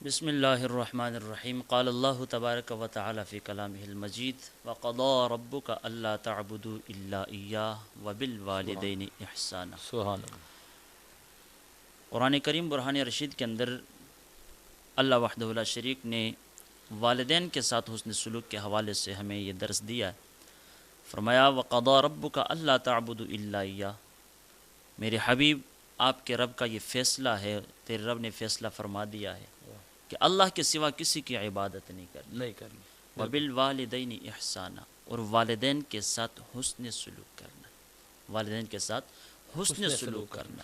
بسم اللہ الرحمن الرحیم قال اللہ تبارک و تعالی فی کلامہ المجید وقضى ربک الا تعبدوا الا ایاہ وبالوالدین احسانا۔ سبحان اللہ۔ قرآن کریم برہان رشید کے اندر اللہ وحدہ لا شریک نے والدین کے ساتھ حسن سلوک کے حوالے سے ہمیں یہ درس دیا ہے۔ فرمایا وقضى ربک الا تعبدوا الا ایاہ، میرے حبیب آپ کے رب کا یہ فیصلہ ہے، تیرے رب نے فیصلہ فرما دیا ہے کہ اللہ کے سوا کسی کی عبادت نہیں کرنی۔ وبالوالدین احسانا، اور والدین کے ساتھ حسن سلوک کرنا، والدین کے ساتھ حسن سلوک کرنا۔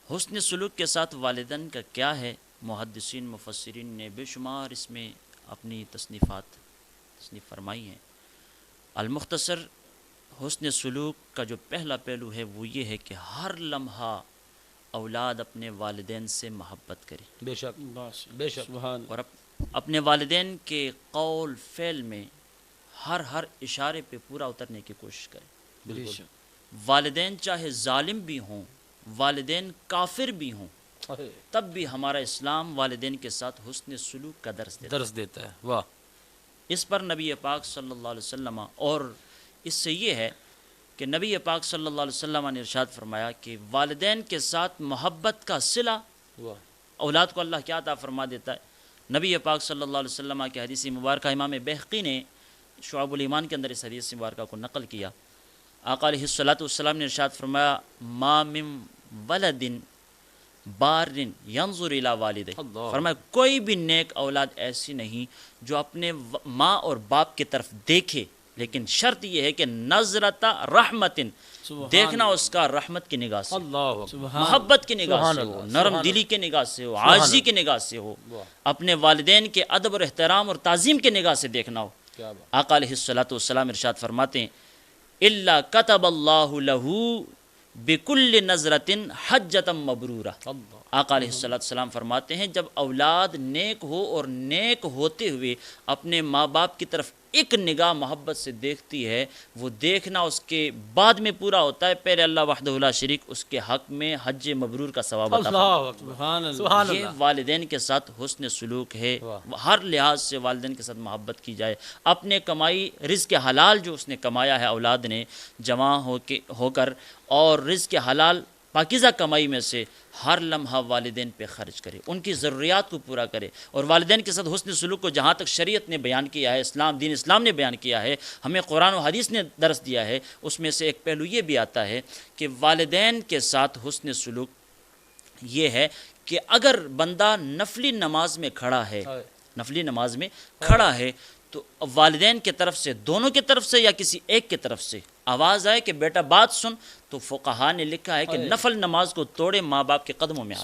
حسن سلوک کے ساتھ والدین کا کیا ہے؟ محدثین مفسرین نے بے شمار اس میں اپنی تصنیف فرمائی ہیں۔ المختصر، حسن سلوک کا جو پہلا پہلو ہے وہ یہ ہے کہ ہر لمحہ اولاد اپنے والدین سے محبت کرے، بے شک بے شک، اور اپنے والدین کے قول فعل میں ہر اشارے پہ پورا اترنے کی کوشش کرے۔ بالکل۔ والدین چاہے ظالم بھی ہوں، والدین کافر بھی ہوں، تب بھی ہمارا اسلام والدین کے ساتھ حسن سلوک کا درس دیتا ہے۔ واہ۔ اس پر نبی پاک صلی اللہ علیہ وسلم، اور اس سے یہ ہے کہ نبی پاک صلی اللہ علیہ وسلم نے ارشاد فرمایا کہ والدین کے ساتھ محبت کا صلہ اولاد کو اللہ کیا عطا فرما دیتا ہے۔ نبی پاک صلی اللہ علیہ وسلم کی حدیث مبارکہ امام بہقی نے شعب الایمان کے اندر اس حدیث مبارکہ کو نقل کیا۔ آقا علیہ الصلوۃ والسلام نے ارشاد فرمایا ما من ولد بار ینظر الی والدہ، فرمایا کوئی بھی نیک اولاد ایسی نہیں جو اپنے ماں اور باپ کی طرف دیکھے، لیکن شرط یہ ہے کہ نظرت رحمت، دیکھنا اس کا رحمت کی نگاہ سے، محبت کی نگاہ سے ہو، نرم دلی کی نگاہ سے ہو، عاجزی کی نگاہ سے ہو، اپنے والدین کے ادب اور احترام اور تعظیم کی نگاہ سے دیکھنا ہو۔ آقا علیہ الصلوۃ والسلام ارشاد فرماتے ہیں الا کتب اللہ لہ بکل نظرۃ حجۃ مبرورہ۔ آقا علیہ السلام فرماتے ہیں جب اولاد نیک ہو اور نیک ہوتے ہوئے اپنے ماں باپ کی طرف ایک نگاہ محبت سے دیکھتی ہے، وہ دیکھنا اس کے بعد میں پورا ہوتا ہے، پہلے اللہ وحدہ لا شریک اس کے حق میں حج مبرور کا ثواب عطا فرماتا ہے۔ یہ والدین کے ساتھ حسن سلوک ہے، ہر لحاظ سے والدین کے ساتھ محبت کی جائے۔ اپنے کمائی رزق حلال جو اس نے کمایا ہے اولاد نے جمع ہو کر، اور رزق حلال پاکیزہ کمائی میں سے ہر لمحہ والدین پہ خرچ کرے، ان کی ضروریات کو پورا کرے، اور والدین کے ساتھ حسن سلوک کو جہاں تک شریعت نے بیان کیا ہے، دین اسلام نے بیان کیا ہے، ہمیں قرآن و حدیث نے درس دیا ہے، اس میں سے ایک پہلو یہ بھی آتا ہے کہ والدین کے ساتھ حسن سلوک یہ ہے کہ اگر بندہ نفلی نماز میں کھڑا ہے تو والدین کی طرف سے، دونوں کی طرف سے یا کسی ایک کی طرف سے آواز آئے کہ بیٹا بات سن، تو فقہا نے لکھا ہے کہ نفل نماز کو توڑے ماں باپ کے قدموں میں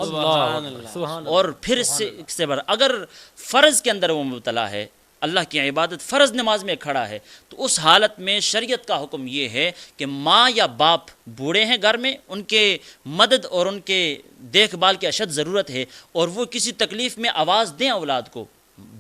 اور پھر اس سے اگر فرض کے اندر وہ مبتلا ہے، اللہ کی عبادت فرض نماز میں کھڑا ہے، تو اس حالت میں شریعت کا حکم یہ ہے کہ ماں یا باپ بوڑھے ہیں گھر میں، ان کے مدد اور ان کے دیکھ بھال کی اشد ضرورت ہے، اور وہ کسی تکلیف میں آواز دیں اولاد کو،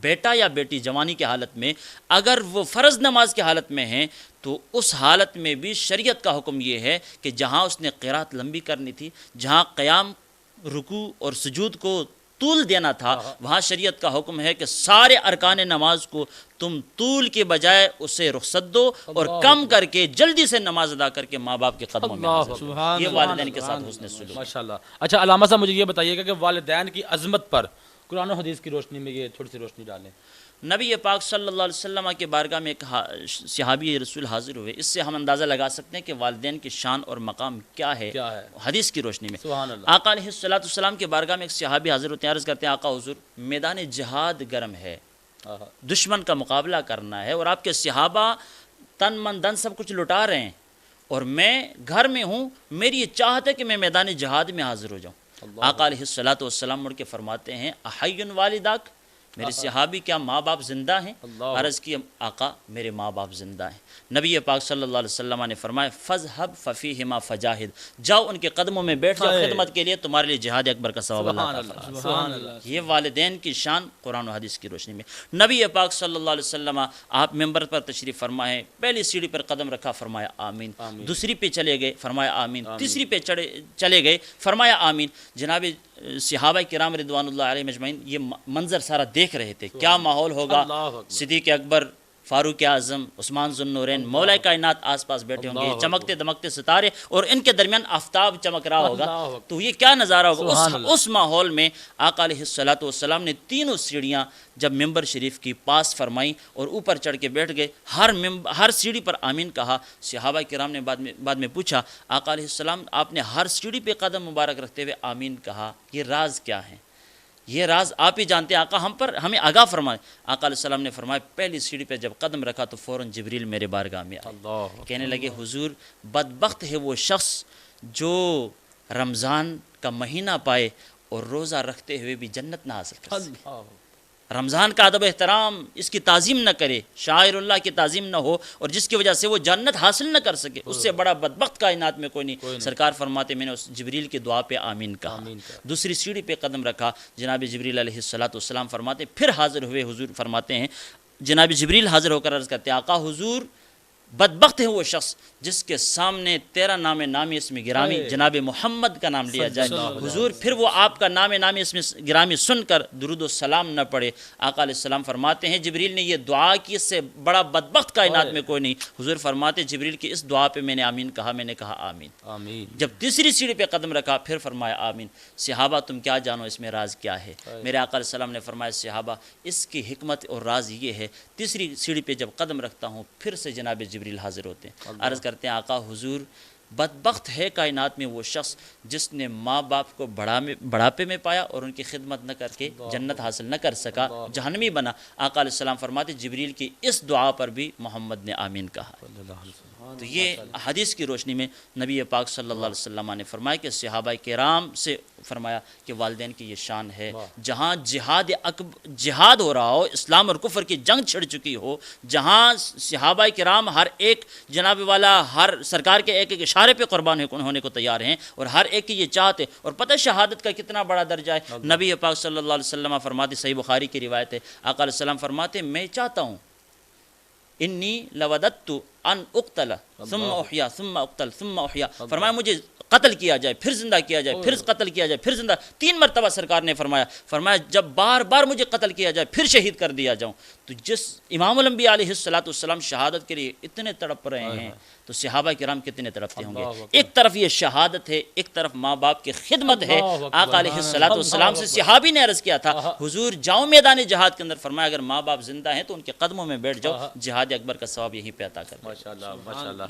بیٹا یا بیٹی جوانی کی حالت میں، اگر وہ فرض نماز کی حالت میں ہیں تو اس حالت میں بھی شریعت کا حکم یہ ہے کہ جہاں اس نے قرات لمبی کرنی تھی، جہاں قیام، رکوع اور سجود کو طول دینا تھا، وہاں شریعت کا حکم ہے کہ سارے ارکان نماز کو تم طول کے بجائے اسے رخصت دو اور کم کر کے جلدی سے نماز ادا کر کے ماں باپ کے قدموں میں حاضر دو۔ یہ والدین کے ساتھ حسن سلوک۔ ماشاءاللہ۔ اچھا علامہ صاحب مجھے یہ بتائیے گا کہ والدین کی عظمت پر قرآن و حدیث کی روشنی میں یہ تھوڑی سی روشنی ڈالیں۔ نبی پاک صلی اللہ علیہ وسلم کے بارگاہ میں ایک صحابی رسول حاضر ہوئے، اس سے ہم اندازہ لگا سکتے ہیں کہ والدین کی شان اور مقام کیا ہے حدیث کی روشنی میں۔ آقا علیہ السلام کے بارگاہ میں ایک صحابی حاضر ہوتے ہیں، عرض کرتے ہیں آقا حضور میدان جہاد گرم ہے، دشمن کا مقابلہ کرنا ہے، اور آپ کے صحابہ تن من دن سب کچھ لٹا رہے ہیں، اور میں گھر میں ہوں، میری یہ چاہت ہے کہ میں میدان جہاد میں حاضر ہو جاؤں۔ آقا علیہ السلام مڑ کے فرماتے ہیں احی والداک، میرے صحابی کیا ماں باپ زندہ ہیں؟ عرض کی آقا میرے ماں باپ زندہ ہیں۔ نبی پاک صلی اللہ علیہ وسلم نے فرمایا فذهب ففیہما فجاہد، جاؤ ان کے قدموں میں بیٹھ جاؤ، خدمت کے لیے تمہارے لیے جہاد اکبر کا ثواب اللہ تعالیٰ۔ یہ والدین کی شان قرآن و حدیث کی روشنی میں۔ نبی پاک صلی اللہ علیہ وسلم آپ ممبر پر تشریف فرما ہے، پہلی سیڑھی پر قدم رکھا، فرمایا آمین، دوسری پہ چلے گئے، فرمایا آمین، تیسری پہ چلے گئے، فرمایا آمین۔ جناب صحابہ کرام رضوان اللہ علیہ مجمعین یہ منظر سارا دیکھ رہے تھے، کیا ماحول ہوگا، اللہ اکبر۔ صدیق اکبر، فاروق اعظم، عثمان ذو النورین، مولا کائنات آس پاس بیٹھے ہوں گے، اللہ چمکتے دمکتے ستارے اور ان کے درمیان آفتاب چمک رہا ہوگا، اللہ اکبر۔ تو یہ کیا نظارہ ہوگا۔ سبحان اللہ۔ اس ماحول میں آقا علیہ الصلوۃ والسلام نے تینوں سیڑھیاں جب ممبر شریف کی پاس فرمائیں اور اوپر چڑھ کے بیٹھ گئے، ہر سیڑھی پر آمین کہا۔ صحابہ کرام نے بعد میں پوچھا آقا علیہ السلام آپ نے ہر سیڑھی پہ قدم مبارک رکھتے ہوئے آمین کہا، یہ راز کیا ہے؟ یہ راز آپ ہی جانتے ہیں آقا، ہمیں آگاہ فرمائے۔ آقا علیہ السلام نے فرمایا پہلی سیڑھی پہ جب قدم رکھا تو فوراً جبریل میرے بارگاہ میں آئے، اللہ کہنے لگے حضور بدبخت ہے وہ شخص جو رمضان کا مہینہ پائے اور روزہ رکھتے ہوئے بھی جنت نہ حاصل کر سکے، اللہ رمضان کا ادب احترام، اس کی تعظیم نہ کرے، شاعر اللہ کی تعظیم نہ ہو اور جس کی وجہ سے وہ جنت حاصل نہ کر سکے، اس سے بڑا بدبخت کائنات میں کوئی نہیں۔ سرکار فرماتے میں نے اس جبریل کی دعا پہ آمین کہا، دوسری سیڑھی پہ قدم رکھا، جناب جبریل علیہ الصلوۃ والسلام فرماتے پھر حاضر ہوئے، حضور فرماتے ہیں جناب جبریل حاضر ہو کر عرض کرتے ہیں آقا حضور بدبخت ہے وہ شخص جس کے سامنے تیرا نام نامی اسم گرامی جناب محمد کا نام لیا جائے، حضور پھر وہ آپ کا نام نامی اسم گرامی سن کر درود و سلام نہ پڑھے۔ آقا علیہ السلام فرماتے ہیں جبریل نے یہ دعا کی، اس سے بڑا بدبخت کائنات میں کوئی نہیں۔ حضور فرماتے جبریل کی اس دعا پہ میں نے آمین کہا، میں نے کہا آمین۔ آمین۔ جب تیسری سیڑھی پہ قدم رکھا پھر فرمایا آمین۔ صحابہ تم کیا جانو اس میں راز کیا ہے؟ میرے آقا علیہ السلام نے فرمایا صحابہ اس کی حکمت اور راز یہ ہے، تیسری سیڑھی پہ جب قدم رکھتا ہوں پھر سے جناب جبریل حاضر ہوتے ہیں، عرض کرتے ہیں آقا حضور بدبخت ہے کائنات میں وہ شخص جس نے ماں باپ کو بڑھاپے میں پایا اور ان کی خدمت نہ کر کے جنت حاصل نہ کر سکا، جہنمی بنا۔ آقا علیہ السلام فرماتے جبریل کی اس دعا پر بھی محمد نے آمین کہا۔ تو یہ حدیث کی روشنی میں نبی پاک صلی اللہ علیہ وسلم نے فرمایا کہ صحابہ کرام سے فرمایا کہ والدین کی یہ شان ہے، جہاں جہاد ہو رہا ہو، اسلام اور کفر کی جنگ چھڑ چکی ہو، جہاں صحابہ کرام ہر ایک جناب والا ہر سرکار کے ایک ایک اشارے پہ قربان ہونے کو تیار ہیں اور ہر ایک کی یہ چاہتے، اور پتہ شہادت کا کتنا بڑا درجہ ہے۔ نبی پاک صلی اللہ علیہ وسلم فرماتے، صحیح بخاری کی روایت ہے، آقا علیہ السلام فرماتے میں چاہتا ہوں انی لوددت ان اقتل ثم احیا ثم اقتل ثم احیا، فرمایا مجھے قتل کیا جائے پھر زندہ کیا جائے، پھر قتل کیا جائے پھر زندہ، 3 مرتبہ سرکار نے فرمایا جب بار بار مجھے قتل کیا جائے پھر شہید کر دیا جاؤں۔ تو جس امام الانبیاء علیہ الصلوۃ والسلام شہادت کے لیے اتنے تڑپ رہے ہیں تو صحابہ کرام کتنے تڑپتے ہوں گے۔ ایک طرف یہ شہادت ہے، ایک طرف ماں باپ کی خدمت ہے۔ آقا علیہ الصلوۃ والسلام سے صحابی نے عرض کیا تھا حضور جاؤ میدان جہاد کے اندر، فرمایا اگر ماں باپ زندہ ہیں تو ان کے قدموں میں بیٹھ جاؤ، جہاد اکبر کا ثواب یہیں پہ عطا کر۔ ماشاءاللہ ماشاءاللہ۔